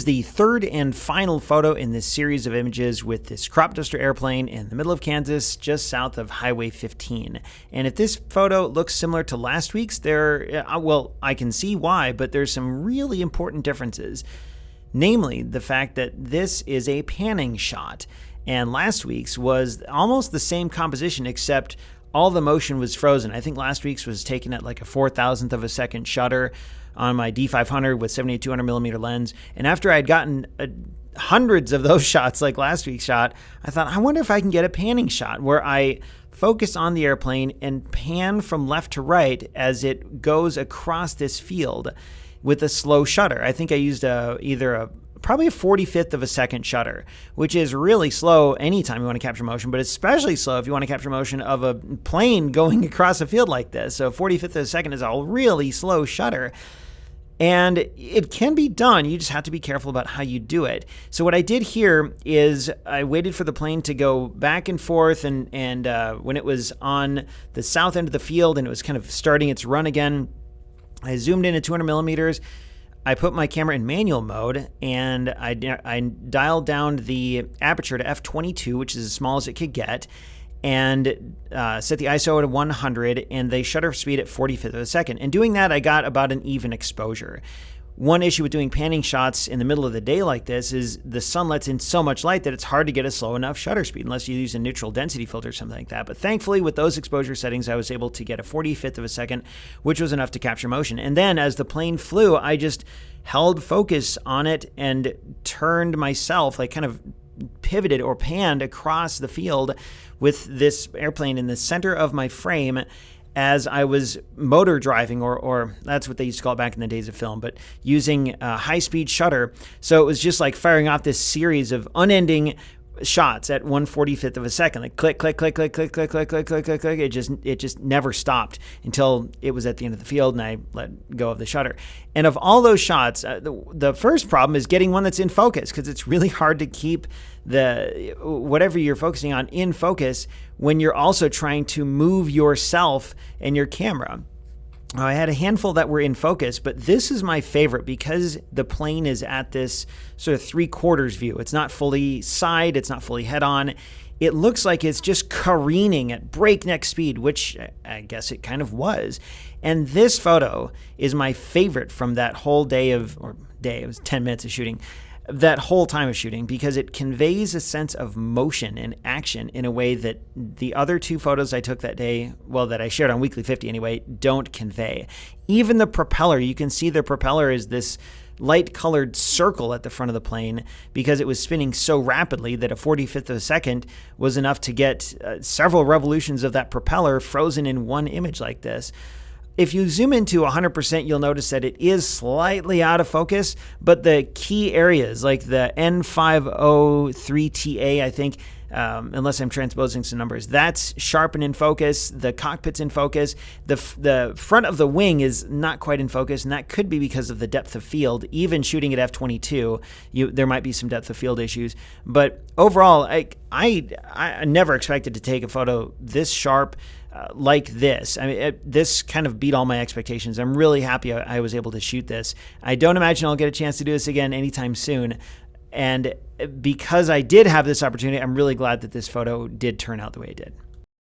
The third and final photo in this series of images with this crop duster airplane in the middle of Kansas, just south of Highway 15. And if this photo looks similar to last week's, well, I can see why, but there's some really important differences. Namely, the fact that this is a panning shot, and last week's was almost the same composition, except all the motion was frozen. I think last week's was taken at like a 4,000th of a second shutter on my D500 with 70-200 millimeter lens. And after I'd gotten hundreds of those shots like last week's shot, I thought, I wonder if I can get a panning shot where I focus on the airplane and pan from left to right as it goes across this field with a slow shutter. I think I used probably a 45th of a second shutter, which is really slow anytime you want to capture motion, but especially slow if you want to capture motion of a plane going across a field like this. So 45th of a second is a really slow shutter. And it can be done. You just have to be careful about how you do it. So what I did here is I waited for the plane to go back and forth, and when it was on the south end of the field and it was kind of starting its run again, I zoomed in at 200 millimeters. I put my camera in manual mode, and I dialed down the aperture to f/22, which is as small as it could get, and set the ISO at 100 and the shutter speed at 45th of a second. And doing that, I got about an even exposure. One issue with doing panning shots in the middle of the day like this is the sun lets in so much light that it's hard to get a slow enough shutter speed unless you use a neutral density filter or something like that. But thankfully, with those exposure settings, I was able to get a 45th of a second, which was enough to capture motion. And then as the plane flew, I just held focus on it and turned myself, like kind of pivoted or panned across the field with this airplane in the center of my frame as I was motor driving, or that's what they used to call it back in the days of film, but using a high-speed shutter. So it was just like firing off this series of unending shots at 1/45th of a second, like click, click, click, click, click, click, click, click, click, click, click. It just never stopped until it was at the end of the field and I let go of the shutter. And of all those shots, the first problem is getting one that's in focus, because it's really hard to keep whatever you're focusing on in focus when you're also trying to move yourself and your camera. I had a handful that were in focus, but this is my favorite because the plane is at this sort of 3/4 view. It's not fully side, it's not fully head on. It looks like it's just careening at breakneck speed, which I guess it kind of was. And this photo is my favorite from that whole it was 10 minutes of shooting, that whole time of shooting, because it conveys a sense of motion and action in a way that the other two photos I took that day, well, that I shared on Weekly 50 anyway, don't convey. Even the propeller, you can see the propeller is this light-colored circle at the front of the plane because it was spinning so rapidly that a 45th of a second was enough to get several revolutions of that propeller frozen in one image like this. If you zoom into 100%, you'll notice that it is slightly out of focus, but the key areas like the N503TA, I think, unless I'm transposing some numbers, that's sharp and in focus. The cockpit's in focus. The front of the wing is not quite in focus, and that could be because of the depth of field. Even shooting at f/22, there might be some depth of field issues. But overall, I never expected to take a photo this sharp like this. I mean, this kind of beat all my expectations. I'm really happy I was able to shoot this. I don't imagine I'll get a chance to do this again anytime soon. And because I did have this opportunity, I'm really glad that this photo did turn out the way it did.